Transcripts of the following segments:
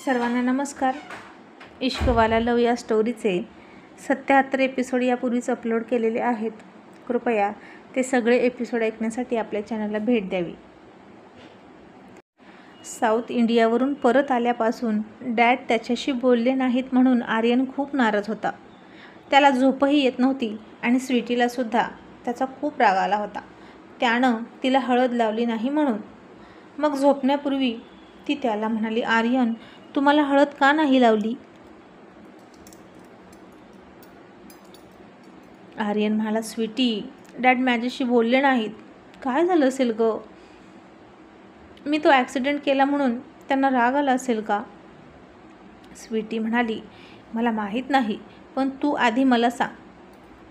सर्वांना नमस्कार. इश्कवाला लव या स्टोरीचे 77 एपिसोड यापूर्वीच अपलोड केलेले आहेत. कृपया ते सगळे एपिसोड ऐकण्यासाठी आपल्या चॅनलला भेट द्यावी. साऊथ इंडियावरून परत आल्यापासून डॅड त्याच्याशी बोलले नाहीत म्हणून आर्यन खूप नाराज होता. त्याला झोपही येत नव्हती आणि स्वीटीलासुद्धा त्याचा खूप राग आला होता. त्यानं तिला हळद लावली नाही म्हणून. मग झोपण्यापूर्वी ती त्याला म्हणाली, आर्यन, तुम्हाला हळद का नाही लावली? आर्यन म्हणाला, स्वीटी, डॅड माझ्याशी बोलले नाहीत. काय झालं असेल गं? मी तो ॲक्सिडेंट केला म्हणून त्यांना राग आला असेल का? स्वीटी म्हणाली, मला माहीत नाही, पण तू आधी मला सांग,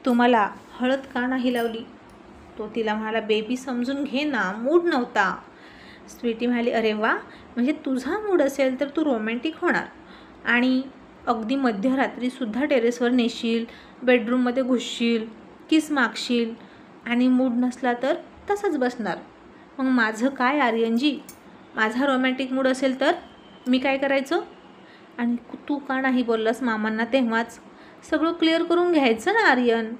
तू मला हळद का नाही लावली? तो तिला म्हणाला, बेबी समजून घे ना, मूड नव्हता. स्वीटी म्हणाली, अरे वा, म्हणजे तुझा मूड असेल तर तू रोमॅन्टिक होणार आणि अगदी मध्यरात्रीसुद्धा टेरेसवर नेशील, बेडरूममध्ये घुसशील, किस मागशील आणि मूड नसला तर तसंच बसणार. मग माझं काय आर्यनजी? माझा रोमॅन्टिक मूड असेल तर मी काय करायचं? आणि तू का नाही बोललास मामांना तेव्हाच? सगळं क्लिअर करून घ्यायचं ना आर्यन,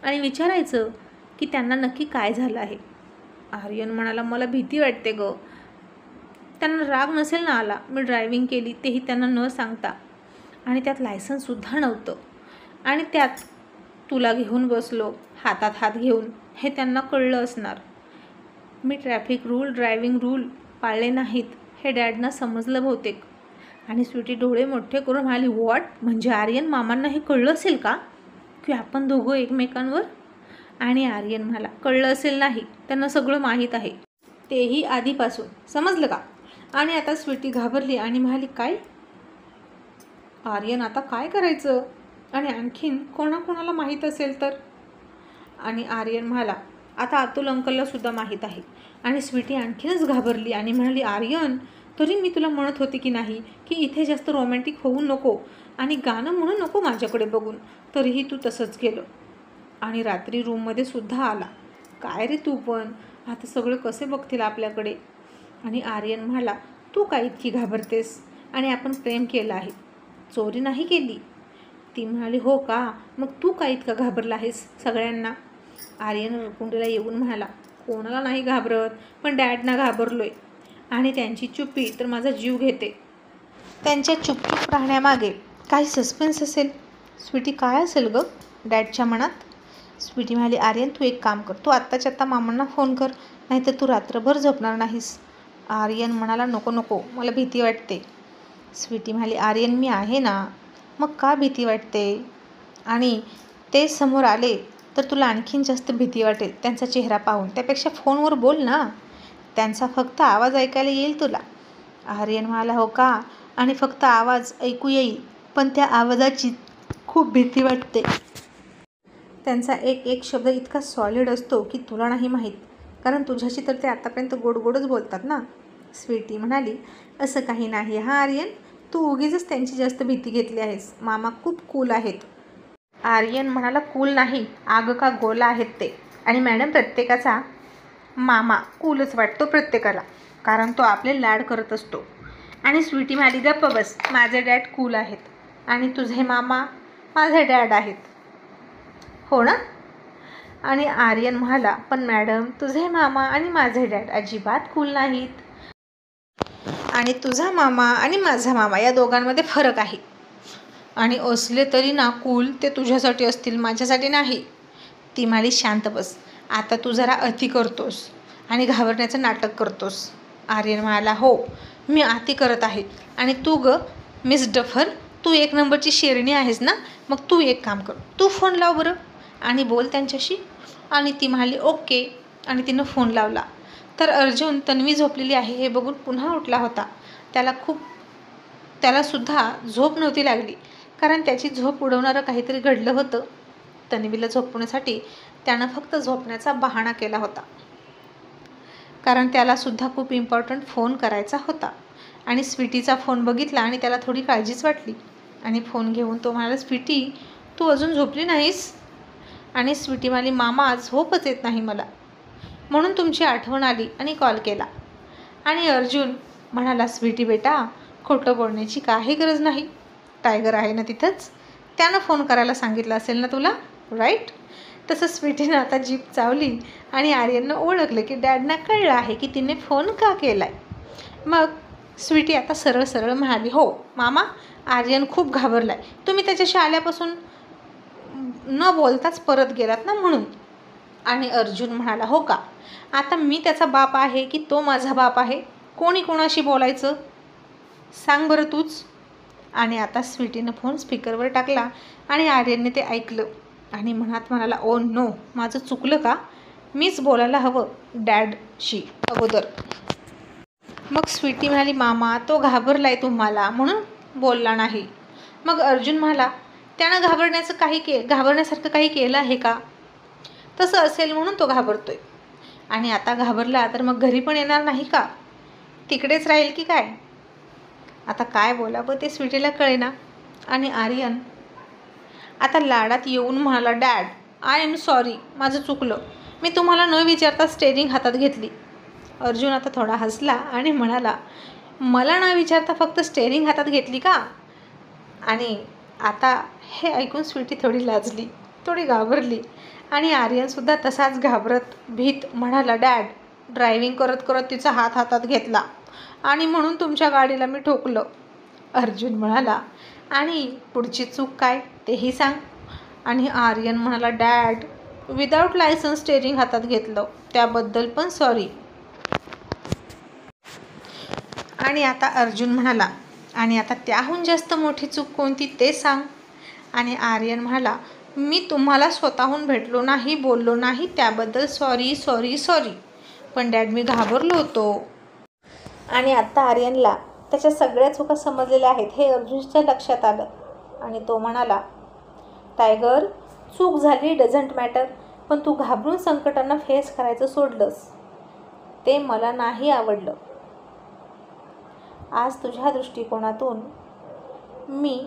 आणि विचारायचं की त्यांना नक्की काय झालं आहे. आर्यन म्हणाला, मला भीती वाटते गं. त्यांना राग नसेल ना आला, मी ड्रायव्हिंग केली तेही त्यांना न सांगता, आणि त्यात लायसन्ससुद्धा नव्हतं, आणि त्यात तुला घेऊन बसलो हातात हात घेऊन, हे त्यांना कळलं असणार. मी ट्रॅफिक रूल, ड्रायव्हिंग रूल पाळले नाहीत हे डॅडना समजलं बहुतेक. आणि स्वीटी डोळे मोठे करून म्हणाली, व्हॉट? म्हणजे आर्यन, मामांना हे कळलं असेल का की आपण दोघं एकमेकांवर? आणि आर्यन म्हणाला, कळलं असेल नाही, त्यांना सगळं माहीत आहे, तेही आधीपासून, समजलं का? आणि आता स्वीटी घाबरली आणि म्हणाली, काय? आर्यन, आता काय करायचं? आणि आणखीन कोणाकोणाला माहीत असेल तर? आणि आर्यन म्हणाला, आता अतुल अंकललासुद्धा माहीत आहे. आणि स्वीटी आणखीनच घाबरली आणि म्हणाली, आर्यन, तरी मी तुला म्हणत होते की नाही की इथे जास्त रोमॅन्टिक होऊ नको आणि गाणं म्हणू नको माझ्याकडे बघून, तरीही तू तसंच केलं. आणि रात्री रूममध्ये सुद्धा आला. काय रे तू पण, आता सगळे कसे बघतील आपल्याकडे? आणि आर्यन म्हणाला, तू काय इतकी घाबरतेस? आणि आपण प्रेम केलं आहे, चोरी नाही केली. ती म्हणाली, हो का? मग तू काय इतका घाबरला आहेस सगळ्यांना? आर्यन रकुंडीला येऊन म्हणाला, कोणाला नाही घाबरत, पण डॅडना घाबरलोय, आणि त्यांची चुप्पी तर माझा जीव घेते. त्यांच्या चुपचूप राहण्यामागे काही सस्पेन्स असेल. स्वीटी, काय असेल गं डॅडच्या मनात? स्वीटी म्हणाली, आर्यन, तू एक काम कर, तू आत्ताच्या आत्ता मामांना फोन कर, नाहीतर तू रात्रभर झोपणार नाहीस. आर्यन म्हणाला, नको नको, मला भीती वाटते. स्वीटी म्हणाली, आर्यन, मी आहे ना. मग का भीती वाटते? आणि ते समोर आले तर तुला आणखीन जास्त भीती वाटेल त्यांचा चेहरा पाहून. त्यापेक्षा फोनवर बोल ना, त्यांचा फक्त आवाज ऐकायला येईल तुला. आर्यन म्हणाला, हो का? आणि फक्त आवाज ऐकू येईल, पण त्या आवाजाची खूप भीती वाटते. त्यांचा एक एक शब्द इतका सॉलिड असतो की तुला नाही माहीत, कारण तुझ्याशी तर ते आतापर्यंत गोड गोडच बोलतात ना. स्वीटी म्हणाली, असं काही नाही हा आर्यन, तू उगीचच त्यांची जास्त भीती घेतली आहेस. मामा खूप कूल आहेत. आर्यन म्हणाला, कूल नाही, आग का गोला आहेत ते. आणि मॅडम, प्रत्येकाचा मामा कूलच वाटतो प्रत्येकाला, कारण तो आपले लाड करत असतो. आणि स्वीटी म्हणाली, गप्प बस, माझे डॅड कूल आहेत आणि तुझे मामा माझे डॅड आहेत, हो ना? आणि आर्यन म्हणाला, पण मॅडम, तुझे मामा आणि माझे डॅड अजिबात कूल नाहीत, आणि तुझा मामा आणि माझा मामा या दोघांमध्ये फरक आहे. आणि असले तरी ना कूल ते तुझ्यासाठी असतील, माझ्यासाठी नाही. ती म्हणाली, शांत बस, आता तू जरा अति करतोस आणि घाबरण्याचं नाटक करतोस. आर्यन म्हणाला, हो, मी अति करत आहे. आणि तू ग मिस डफर, तू एक नंबरची शेरणी आहेस ना. मग तू एक काम कर, तू फोन लाव बरं आणि बोल त्यांच्याशी. आणि ती म्हणाली, ओके. आणि तिनं फोन लावला तर अर्जुन तन्वी झोपलेली आहे हे बघून पुन्हा उठला होता. त्यालासुद्धा झोप नव्हती लागली, कारण त्याची झोप उडवणारं काहीतरी घडलं होतं. तन्वीला झोपवण्यासाठी त्यानं फक्त झोपण्याचा बहाणा केला होता, कारण त्यालासुद्धा खूप इम्पॉर्टंट फोन करायचा होता. आणि स्वीटीचा फोन बघितला आणि त्याला थोडी काळजीच वाटली. आणि फोन घेऊन तो म्हणाला, स्वीटी, तू अजून झोपली नाहीस? आणि स्वीटी म्हणाली, मामा, झोपच येत नाही मला, म्हणून तुमची आठवण आली आणि कॉल केला. आणि अर्जुन म्हणाला, स्वीटी बेटा, खोटं बोलण्याची काही गरज नाही. टायगर आहे ना तिथंच, त्यानं फोन करायला सांगितलं असेल ना तुला, राईट? तसं स्वीटीनं आता जीप चावली आणि आर्यननं ओळखलं की डॅडना कळलं आहे की तिने फोन का केला आहे. मग स्वीटी आता सरळ सरळ म्हणाली, हो मामा, आर्यन खूप घाबरला आहे. तुम्ही त्याच्याशी आल्यापासून न बोलताच परत गेलात ना म्हणून. आणि अर्जुन म्हणाला, हो का? आता मी त्याचा बाप आहे की तो माझा बाप आहे? कोणी कोणाशी बोलायचं सांग बरं तूच. आणि आता स्वीटीनं फोन स्पीकरवर टाकला आणि आर्यनने ते ऐकलं आणि मनात म्हणाला, ओ नो, माझं चुकलं का? मीच बोलायला हवं डॅडशी अगोदर. मग स्वीटी म्हणाली, मामा तो घाबरलाय तुम्हाला म्हणून बोलला नाही. मग अर्जुन म्हणाला, त्यानं घाबरण्यासारखं काही केलं आहे का? तसं असेल म्हणून तो घाबरतोय. आणि आता घाबरला तर मग घरी पण येणार नाही का? तिकडेच राहील की काय? आता काय बोलावं ते स्वीटीला कळेना. आणि आर्यन आता लाडात येऊन म्हणाला, डॅड आय एम सॉरी, माझं चुकलं. मी तुम्हाला न विचारता स्टेरिंग हातात घेतली. अर्जुन आता थोडा हसला आणि म्हणाला, मला न विचारता फक्त स्टेरिंग हातात घेतली का? आणि आता हे ऐकून स्वीटी थोडी लाजली, थोडी घाबरली. आणि आर्यनसुद्धा तसाच घाबरत भीत म्हणाला, डॅड ड्रायव्हिंग करत करत तिचा हात हातात घेतला आणि म्हणून तुमच्या गाडीला मी ठोकलं. अर्जुन म्हणाला, आणि पुढची चूक काय तेही सांग. आणि आर्यन म्हणाला, डॅड विदाऊट लायसन्स स्टेरिंग हातात घेतलं, त्याबद्दल पण सॉरी. आणि आता अर्जुन म्हणाला, आणि आता त्याहून जास्त मोठी चूक कोणती ते सांग. आणि आर्यन म्हणाला, मी तुम्हाला स्वतःहून भेटलो नाही, बोललो नाही, त्याबद्दल सॉरी सॉरी सॉरी. पण डॅड मी घाबरलो होतो. आणि आता आर्यनला त्याच्या सगळ्या चुका समजलेल्या आहेत हे अर्जुनच्या लक्षात आलं. आणि तो म्हणाला, टायगर चूक झाली डझंट मॅटर, पण तू घाबरून संकटांना फेस करायचं सोडलंस, ते मला नाही आवडलं. आज तुझ्या दृष्टिकोनातून मी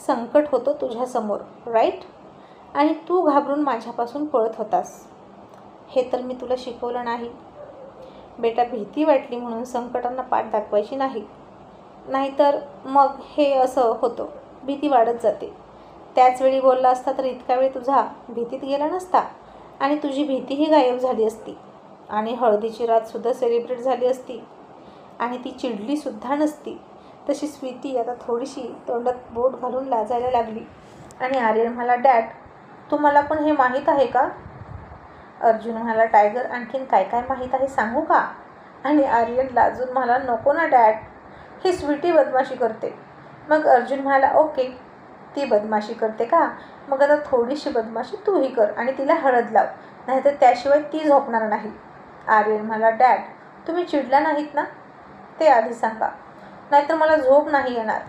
संकट होतो तुझ्यासमोर, राईट? आणि तू घाबरून माझ्यापासून पळत होतास. हे तर मी तुला शिकवलं नाही बेटा. भीती वाटली म्हणून संकटांना पाठ दाखवायची नाही, नाहीतर मग हे असं होतं, भीती वाढत जाते. त्याच वेळी बोलला असता तर इतका वेळ तुझा भीतीत गेला नसता आणि तुझी भीतीही गायब झाली असती आणि हळदीची रातसुद्धा सेलिब्रेट झाली असती आणि ती चिडलीसुद्धा नसती. तशी स्वीटी आता थोडीशी तोंडात बोट घालून लाजायला लागली. आणि आर्यन म्हणाला, डॅड तुम्हाला पण हे माहीत आहे का? अर्जुन म्हणाला, टायगर आणखीन काय काय माहीत आहे सांगू का? आणि आर्यन लाजून म्हणाला, नको ना डॅड, ही स्वीटी बदमाशी करते. मग अर्जुन म्हणाला, ओके ती बदमाशी करते का? मग आता थोडीशी बदमाशी तूही कर आणि तिला हळद लाव, नाहीतर त्याशिवाय ती झोपणार नाही. आर्यन म्हणाला, डॅड तुम्ही चिडला नाहीत ना ते आधी सांगा, नाहीतर मला झोप नाही येणार.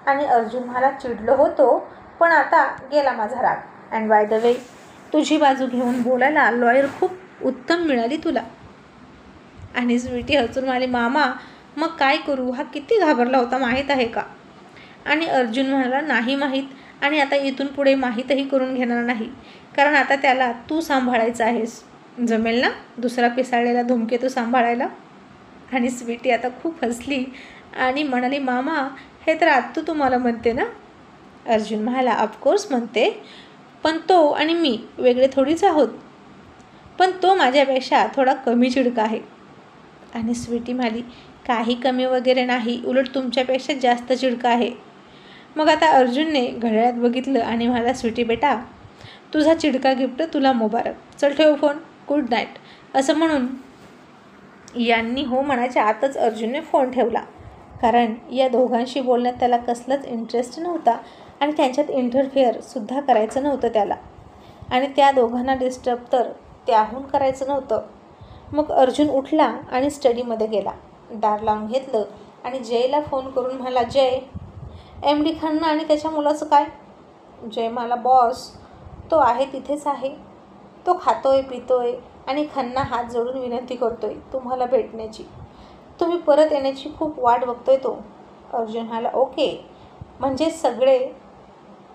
आणि अर्जुन म्हणाला, चिडलो होतो पण आता गेला माझा राग. अँड बाय द वे तुझी बाजू घेऊन बोलायला लॉयर खूप उत्तम मिळाली तुला. आणि स्वीटी हसून म्हणाली, मामा मग काय करू, हा किती घाबरला होता माहीत आहे का? आणि अर्जुन म्हणाला, नाही माहीत, आणि आता इथून पुढे माहीतही करून घेणार नाही, कारण आता त्याला तू सांभाळायचं आहेस. जमेल ना दुसरा पिसाळलेला धूमकेतू सांभाळायला? आणि स्वीटी आता खूप हसली आणि म्हणाली, मामा हे तर आत्तू तुम्हाला म्हणते ना? अर्जुन म्हणाला, ऑफकोर्स म्हणते, पण तो आणि मी वेगळे थोडीच आहोत. पण तो माझ्यापेक्षा थोडा कमी चिडका आहे. आणि स्वीटी म्हणाली, काही कमी वगैरे नाही, उलट तुमच्यापेक्षा जास्त चिडका आहे. मग आता अर्जुनने घड्याळात बघितलं आणि म्हणाला, स्वीटी बेटा तुझा चिडका गिफ्ट तुला मुबारक, चल ठेव फोन, गुड नाईट. असं म्हणून यांनी हो म्हणायच्या आतच अर्जुनने फोन ठेवला, कारण या दोघांशी बोलण्यात त्याला कसलाच इंटरेस्ट नव्हता आणि त्यांच्यात इंटरफेअरसुद्धा करायचं नव्हतं त्याला. आणि त्या दोघांना डिस्टर्ब तर त्याहून करायचं नव्हतं. मग अर्जुन उठला आणि स्टडीमध्ये गेला, दार लावून घेतलं आणि जयला फोन करून म्हणाला, जय MD खन्ना आणि त्याच्या मुलाचं काय? जय मला, बॉस तो आहे तिथेच आहे, तो खातोय पितोय आणि खन्ना हात जोडून विनंती करतोय तुम्हाला भेटण्याची. तुम्ही परत येण्याची खूप वाट बघतोय तो. अर्जुन म्हणाला, ओके म्हणजे सगळे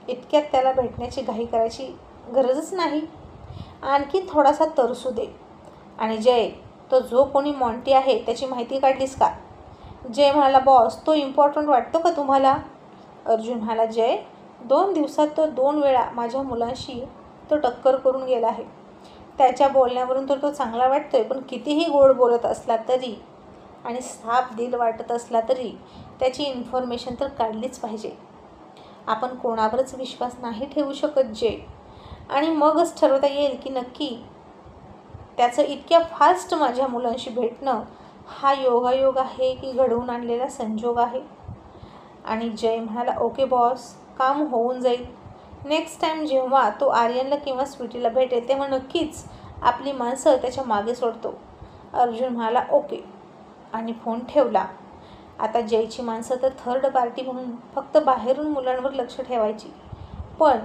इतक्यात त्याला भेटण्याची घाई करायची गरजच नाही, आणखी थोडासा तरसू दे. आणि जय तो जो कोणी मॉन्टी आहे त्याची माहिती काढलीस का? जय म्हणाला, बॉस तो इम्पॉर्टंट वाटतो का तुम्हाला? अर्जुन म्हणाला, जय 2 दिवसात तो 2 वेळा माझ्या मुलांशी तो टक्कर करून गेला आहे. त्याच्या बोलण्यावरून तर तो चांगला वाटतोय, पण कितीही गोड बोलत असला तरी आणि साफ दिल वाटत असला तरी त्याची इन्फॉर्मेशन तर काढलीच पाहिजे. आपण कोणावरच विश्वास नाही ठेवू शकत जय. आणि मगच ठरवता येईल की नक्की त्याचं इतक्या फास्ट माझ्या मुलांशी भेटणं हा योगायोग आहे की घडवून आणलेला संजोग आहे. आणि जय म्हणाला, ओके बॉस, काम होऊन जाईल. नेक्स्ट टाईम जेव्हा तो आर्यनला किंवा स्वीटीला भेटेल तेव्हा नक्कीच आपली माणसं त्याच्या मागे सोडतो. अर्जुन म्हणाला, ओके, आणि फोन ठेवला. आता जयची माणसं तर थर्ड पार्टी म्हणून फक्त बाहेरून मुलांवर लक्ष ठेवायची, पण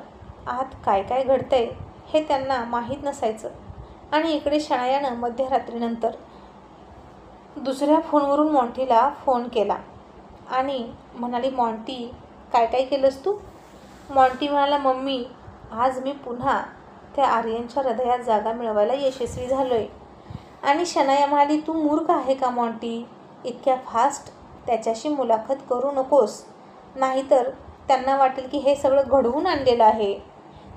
आत काय काय घडतंय हे त्यांना माहीत नसायचं. आणि इकडे शनायानं मध्यरात्रीनंतर दुसऱ्या फोनवरून मॉन्टीला फोन केला आणि म्हणाली, मॉन्टी काय काय केलंस तू? मॉन्टी म्हणाला, मम्मी आज मी पुन्हा त्या आर्यनच्या हृदयात जागा मिळवायला यशस्वी झालोय. आणि शनाया म्हणाली, तू मूर्ख आहे का मॉन्टी? इतक्या फास्ट त्याच्याशी मुलाखत करू नकोस, नाहीतर त्यांना वाटेल की हे सगळं घडवून आणलेलं आहे.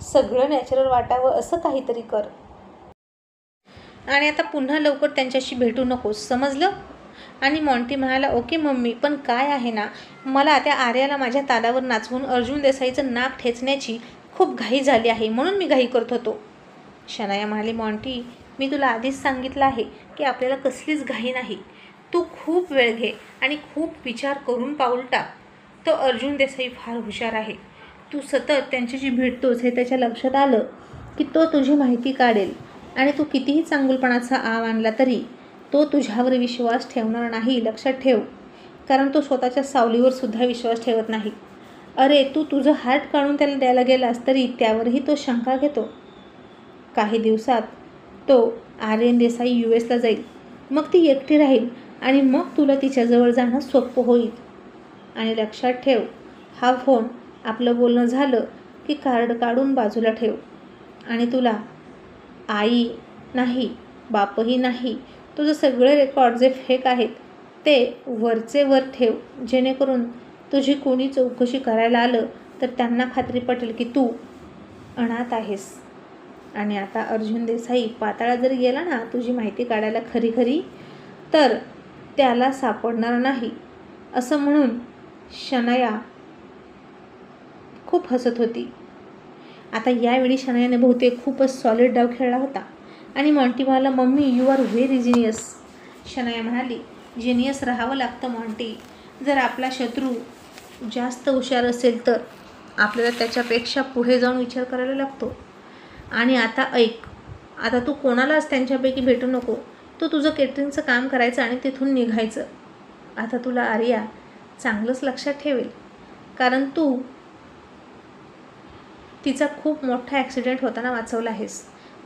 सगळं नॅचरल वाटावं असं काहीतरी कर. आणि आता पुन्हा लवकर त्यांच्याशी भेटू नकोस, समजलं? आणि मॉन्टी म्हणाला, ओके मम्मी, पण काय आहे ना, मला त्या आर्याला माझ्या तालावर नाचवून अर्जुन देसाईचं नाक ठेचण्याची खूप घाई झाली आहे, म्हणून मी घाई करत होतो. शनाया म्हणाली, मॉन्टी मी तुला आधीच सांगितलं आहे की आपल्याला कसलीच घाई नाही. तू खूप वेळ घे आणि खूप विचार करून पाऊल टाक. तो अर्जुन देसाई फार हुशार आहे. तू सतत त्यांच्याशी भेटतोस हे त्याच्या लक्षात आलं की तो तुझी माहिती काढेल. आणि तू कितीही चांगुलपणाचा आव आणला तरी तो तुझ्यावर विश्वास ठेवणार नाही, लक्षात ठेव. कारण तो स्वतःच्या सावलीवर सुद्धा विश्वास ठेवत नाही. अरे तू तुझं हार्ट काढून त्याला द्यायला गेलास तरी त्यावरही तो शंका घेतो. काही दिवसात तो आर्यन देसाई US ला जाईल, मग ती एकटी राहील आणि मग तुला तिच्याजवळ जाणं सोपं होईल. आणि लक्षात ठेव, हा फोन आपलं बोलणं झालं की कार्ड काढून बाजूला ठेव. आणि तुला आई नाही, बापही नाही, तुझं सगळे रेकॉर्ड जे फेक आहेत ते वरचे वर ठेव, जेणेकरून तुझी कोणी चौकशी करायला आलं तर त्यांना खात्री पटेल की तू अनाथ आहेस. आणि आता अर्जुन देसाई पाताळात जर गेला ना तुझी माहिती काढायला खरी खरी, तर त्याला सापडणार नाही, असं म्हणून शनाया खूप हसत होती. आता यावेळी शनायाने बहुतेक खूपच सॉलिड डाव खेळला होता. आणि मॉन्टी म्हणाला, mummy you are very genius. Shanaya म्हणाली, जिनियस राहावं लागतं मॉन्टी. जर आपला शत्रू जास्त हुशार असेल तर आपल्याला त्याच्यापेक्षा पुढे जाऊन विचार करायला लागतो. आणि आता ऐक, आता तू कोणालाच त्यांच्यापैकी भेटू नको. तू तुझं केटरिंगचं काम करायचं आणि तिथून निघायचं. आता तुला आर्या चांगलंच लक्षात ठेवेल, कारण तू तिचा खूप मोठा ॲक्सिडेंट होताना वाचवला आहेस.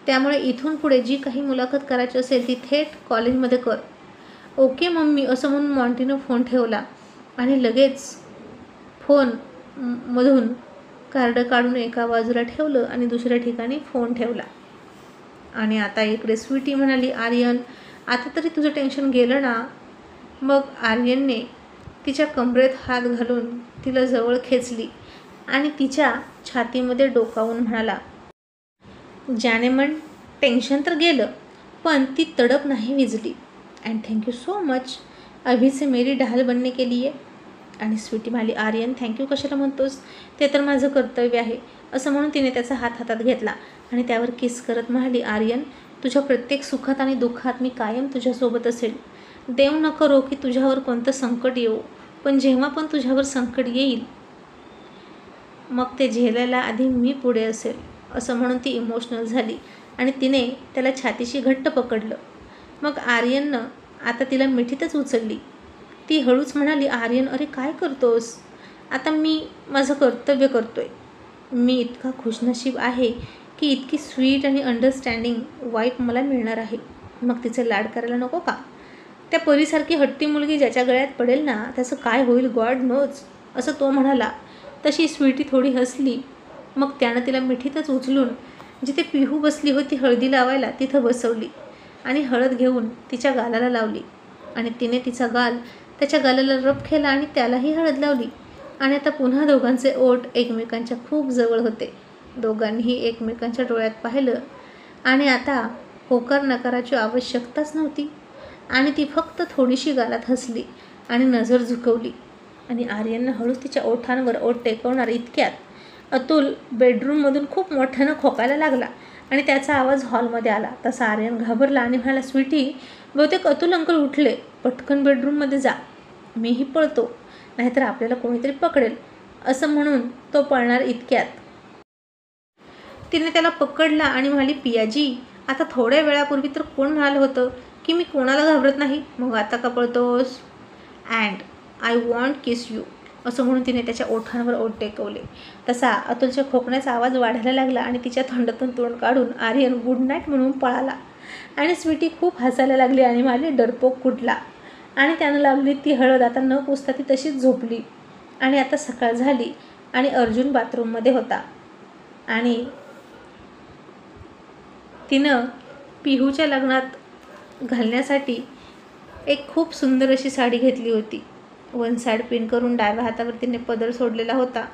त्यामुळे इथून पुढे जी काही मुलाखत करायची असेल ती थेट कॉलेजमध्ये कर. ओके मम्मी, असं म्हणून मॉन्टीनं फोन ठेवला आणि लगेच फोन मधून कार्ड काढून एका बाजूला ठेवलं आणि दुसऱ्या ठिकाणी फोन ठेवला. आणि आता इकडे स्वीटी म्हणाली, आर्यन आता तरी तुझं टेन्शन गेलं ना? मग आर्यनने तिच्या कमरेत हात घालून तिला जवळ खेचली आणि तिच्या छातीमध्ये डोकावून म्हणाला, जाने मन टेन्शन तर गेलं, पण ती तडप नाही विझली. अँड थँक्यू सो मच अभी से मेरी ढाल बनने के लिए. आणि स्वीटी म्हणाली, आर्यन थँक्यू कशाला म्हणतोस, ते तर माझं कर्तव्य आहे. असं म्हणून तिने त्याचा हात हातात घेतला आणि त्यावर किस करत म्हणाली, आर्यन तुझ्या प्रत्येक सुखात आणि दुःखात मी कायम तुझ्यासोबत असेल. देव न करो की तुझ्यावर कोणतं संकट येऊ, पण जेव्हा पण तुझ्यावर संकट येईल मग ते झेलायला आधी मी पुढे असेल. असं म्हणून ती इमोशनल झाली आणि तिने त्याला छातीशी घट्ट पकडलं. मग आर्यननं आता तिला मिठीतच उचलली. ती हळूच म्हणाली, आर्यन अरे काय करतोस? आता मी माझं कर्तव्य करतोय. मी इतका खुशनशीब आहे की इतकी स्वीट आणि अंडरस्टँडिंग वाईफ मला मिळणार आहे. मग तिचं लाड करायला नको का? त्या परीसारखी हट्टी मुलगी ज्याच्या गळ्यात पडेल ना त्याचं काय होईल गॉड नोज, असं तो म्हणाला. तशी स्वीटी थोडी हसली. मग त्यानं तिला मिठीतच उचलून जिथे पिहू बसली होती हळदी लावायला तिथं बसवली आणि हळद घेऊन तिच्या गालाला लावली आणि तिने तिचा गाल त्याच्या गालाला रब केला आणि त्यालाही हळद लावली. आणि आता पुन्हा दोघांचे ओठ एकमेकांच्या खूप जवळ होते. दोघांनीही एकमेकांच्या डोळ्यात पाहिलं आणि आता होकार नकाराची आवश्यकताच नव्हती. आणि ती फक्त थोडीशी गालात हसली आणि नजर झुकवली. आणि आर्यननं हळूच तिच्या ओठांवर ओठ टेकवणार इतक्यात अतुल बेडरूममधून खूप मोठ्यानं खोकायला लागला आणि त्याचा आवाज हॉलमध्ये आला. तसा आर्यन घाबरला आणि म्हणाला, स्वीटी, बहुतेक अतुल अंकल उठले. पटकन बेडरूममध्ये जा. मीही पळतो, नाहीतर आपल्याला कोणीतरी पकडेल. असं म्हणून तो पळणार इतक्यात तिने त्याला पकडला आणि म्हणाली, पियाजी, आता थोड्या वेळापूर्वी तर कोण म्हणालं होतं की मी कोणाला घाबरत नाही, मग आता का पळतोस? And I want kiss you. असं म्हणून तिने त्याच्या ओठांवर ओठ टेकवले. तसा अतुलच्या खोकण्याचा आवाज वाढायला लागला आणि तिच्या तोंडातून तोंड काढून आर्यन गुड नाईट म्हणून पळाला. आणि स्वीटी खूप हसायला लागली आणि माझी डरपोक कुठला. आणि त्यानं लावली ती हळद आता न पुसता ती तशीच झोपली. आणि आता सकाळ झाली आणि अर्जुन बाथरूममध्ये होता आणि तिनं पिहूच्या लग्नात घालण्यासाठी एक खूप सुंदर अशी साडी घेतली होती. वन साईड पिन करून डाव्या हातावर तिने पदर सोडलेला होता.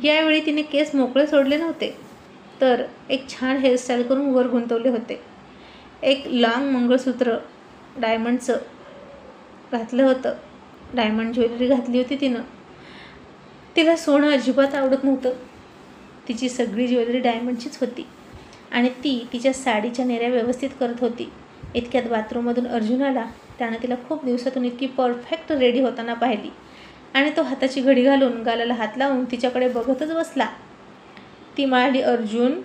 यावेळी तिने केस मोकळे सोडले नव्हते, तर एक छान हेअरस्टाईल करून वर गुंतवले होते. एक लॉंग मंगळसूत्र डायमंडचं घातलं होतं. डायमंड ज्वेलरी घातली होती तिनं. तिला सोनं अजिबात आवडत नव्हतं. तिची सगळी ज्वेलरी डायमंडचीच होती आणि ती तिच्या साडीच्या नेऱ्या व्यवस्थित करत होती. इतक्यात बाथरूममधून अर्जुन आला. त्यानं तिला खूप दिवसातून इतकी परफेक्ट रेडी होताना पाहिली आणि तो हाताची घडी घालून गालाला हात लावून तिच्याकडे बघतच बसला. ती म्हणाली, अर्जुन,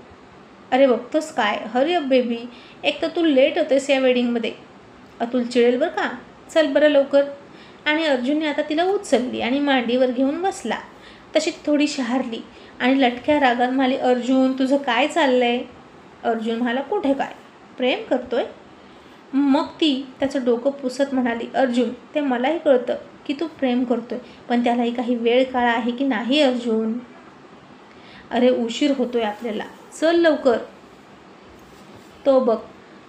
अरे बघतोस काय, हरी अप बेबी, एक तर तू लेट होतेस या वेडिंगमध्ये. अतुल चिळेल बरं का, चल बरं लवकर. आणि अर्जुनने आता तिला उचलली आणि मांडीवर घेऊन बसला. तशी थोडी शहारली आणि लटक्या रागात म्हणाली, अर्जुन, तुझं काय चाललंय? अर्जुन म्हणाला, कुठे काय, प्रेम करतोय. मग ती त्याचं डोकं पुसत म्हणाली, अर्जुन, ते मलाही कळतं की तू प्रेम करतोय, पण त्यालाही काही वेळ काळ आहे की नाही अर्जुन. अरे उशीर होतोय आपल्याला, चल लवकर. तो बघ,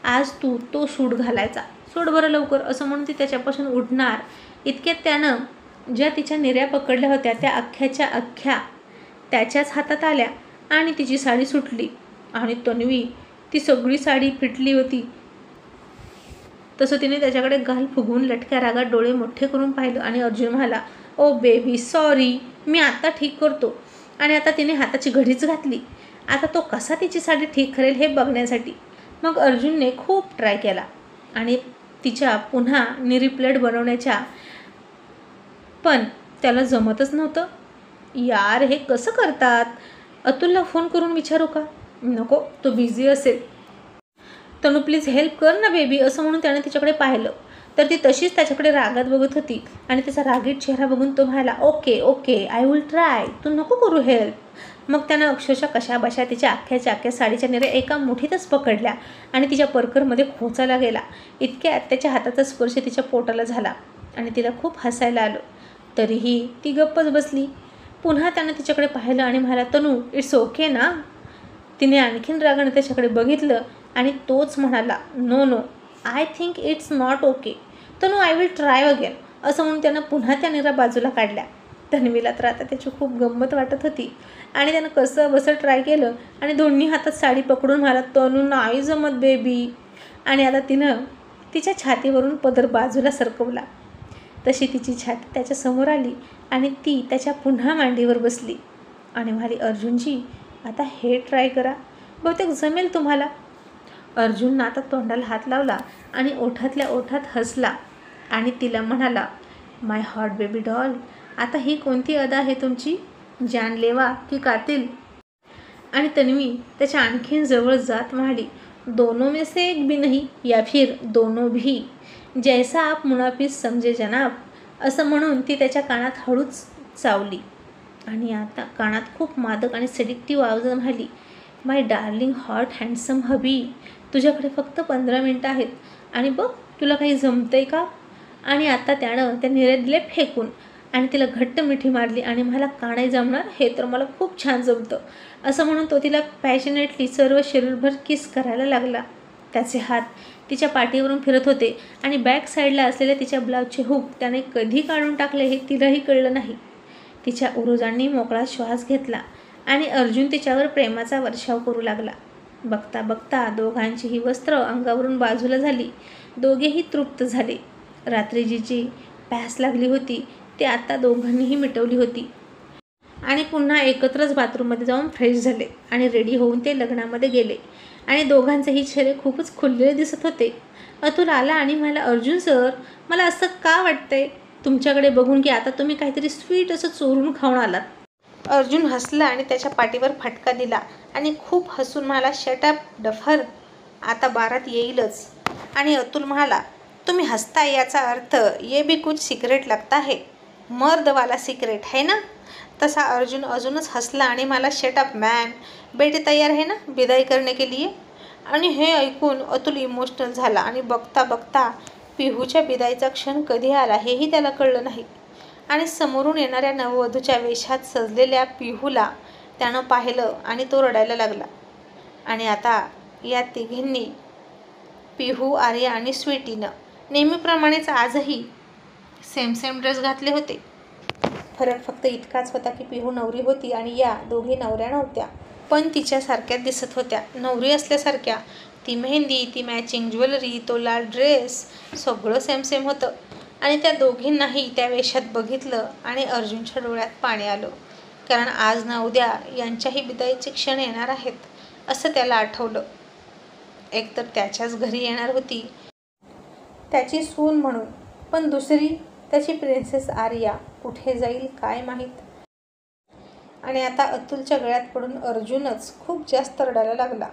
आज तू तो सूट घालायचा, सोड बरं लवकर. असं म्हणून ती त्याच्यापासून उठणार इतक्यात त्यानं ज्या तिच्या निर्या पकडल्या होत्या त्या अख्ख्याच्या अख्ख्या त्याच्याच हातात आल्या आणि तिची साडी सुटली. आणि तन्वी, ती सगळी साडी फिटली होती. तसं तिने त्याच्याकडे गाल फुगवून लटक्या रागात डोळे मोठे करून पाहिलं आणि अर्जुन म्हणाला, ओ बेबी सॉरी, मी आता ठीक करतो. आणि आता तिने हाताची घडीच घातली. आता तो कसा तिची साडी ठीक करेल हे बघण्यासाठी. मग अर्जुनने खूप ट्राय केला आणि तिच्या पुन्हा निरीप्लेट बनवण्याच्या, पण त्याला जमतच नव्हतं. यार, हे कसं करतात? अतुलला फोन करून विचारू का? नको, तो बिझी असेल. तनू प्लीज हेल्प कर ना बेबी. असं म्हणून त्याने तिच्याकडे पाहिलं तर ती तशीच त्याच्याकडे रागात बघत होती आणि तिचा रागीट चेहरा बघून तो म्हणाला, okay okay, I will try, तू नको करू हेल्प. मग त्यानं अक्षरशः कशा बशा तिच्या अख्ख्या साडीच्या नेऱ्या एका मुठीतच पकडल्या आणि तिच्या परकरमध्ये खोचायला गेला. इतक्यात त्याच्या हाताचा स्पर्श तिच्या पोटाला झाला आणि तिला खूप हसायला आलं. तरीही ती गप्पच बसली. पुन्हा त्यानं तिच्याकडे पाहिलं आणि म्हणाला, तनू, इट्स ओके ना? तिने आणखीन रागाने त्याच्याकडे बघितलं आणि तोच म्हणाला, no no, I think it's not okay. Tanu, I will try again. असं म्हणून त्यानं पुन्हा त्या निरा बाजूला काढल्या. तन्वीला तर आता त्याची खूप गंमत वाटत होती आणि त्यानं कसं बसं ट्राय केलं आणि दोन्ही हातात साडी पकडून म्हणाला, तनू, नाही जमत बेबी. आणि आता तिनं तिच्या छातीवरून पदर बाजूला सरकवला. तशी तिची छाती त्याच्यासमोर आली आणि ती त्याच्या पुन्हा मांडीवर बसली आणि म्हणाली, अर्जुनजी, आता हे ट्राय करा, बहुतेक जमेल तुम्हाला. अर्जुननं आता तोंडाला हात लावला आणि ओठातल्या ओठात हसला आणि तिला म्हणाला, माय हॉट बेबी डॉल, आता ही कोणती अदा आहे तुमची, जानलेवा की कातिल? आणि तन्वी त्याच्या आणखीन जवळ जात म्हणाली, दोनों में से एक भी नहीं, या फिर दोनों भी, जैसा आप मुनाफिस समजे जनाब. असं म्हणून ती त्याच्या कानात हळूच चावली आणि आता कानात खूप मादक आणि सेडिक्टिव्ह आवाज म्हणाली, माय डार्लिंग हॉट हँडसम हबी, तुझ्याकडे फक्त 15 मिनटं आहेत आणि बघ तुला काही जमतंय का? आणि आता त्यानं त्या निऱ्या दिले फेकून आणि तिला घट्ट मिठी मारली आणि मला का नाही जमणार, हे तर मला खूप छान जमतं. असं म्हणून तो तिला पॅशनेटली सर्व शरीरभर किस करायला लागला. त्याचे हात तिच्या पाठीवरून फिरत होते आणि बॅक साईडला असलेल्या तिच्या ब्लाऊजचे हुक त्याने कधी काढून टाकले हे तिलाही कळलं नाही. तिच्या उरोजांनी मोकळा श्वास घेतला आणि अर्जुन तिच्यावर प्रेमाचा वर्षाव करू लागला. बघता बघता दोघांचीही वस्त्र अंगावरून बाजूला झाली. दोघेही तृप्त झाले. रात्री जी प्यास लागली होती ती आता दोघांनीही मिटवली होती आणि पुन्हा एकत्रच बाथरूममध्ये जाऊन फ्रेश झाले आणि रेडी होऊन ते लग्नामध्ये गेले आणि दोघांचेही चेहरे खूपच खुललेले दिसत होते. अतुल आला आणि म्हणाला, अर्जुन सर, मला असं का वाटतंय तुमच्याकडे बघून की आता तुम्ही काहीतरी स्वीट असं चोरून खाऊन आलात. अर्जुन हसला आणि त्याच्या पाठीवर फटका दिला आणि खूप हसून म्हणाला, शटअप डफर, आता बारात येईलच. आणि अतुल म्हणाला, तुम्ही हसताय याचा अर्थ ये भी कुछ सिक्रेट लगता है, मर्दवाला सिक्रेट है ना. तसा अर्जुन अजूनच हसला आणि मला, शटअप मॅन, बेटे तयार है ना विदाई करने के लिए. आणि हे ऐकून अतुल इमोशनल झाला आणि बघता बघता पिहूच्या विदाईचा क्षण कधी आला हेही त्याला कळलं नाही. आणि समोरून येणाऱ्या नववधूच्या वेशात सजलेल्या पिहूला त्यानं पाहिलं आणि तो रडायला लागला. आणि आता या तिघींनी, पिहू, आर्या आणि स्वीटीनं नेहमीप्रमाणेच आजही सेम ड्रेस घातले होते. फरक फक्त इतकाच होता की पिहू नवरी होती आणि या दोघी नवऱ्या नव्हत्या, पण तिच्यासारख्याच दिसत होत्या, नवरी असल्यासारख्या. ती मेहंदी, ती मॅचिंग ज्वेलरी, तो लाल ड्रेस, सगळं सेम होतं. आणि त्या दोघींनाही त्या वेशात बघितलं आणि अर्जुनच्या डोळ्यात पाणी आलं, कारण आज ना उद्या यांच्याही विदाईचे क्षण येणार आहेत असं त्याला आठवलं. एकतर त्याच्याच घरी येणार होती त्याची सून म्हणून, पण दुसरी त्याची प्रिन्सेस आर्या कुठे जाईल काय माहीत. आणि आता अतुलच्या गळ्यात पडून अर्जुनच खूप जास्त रडायला लागला.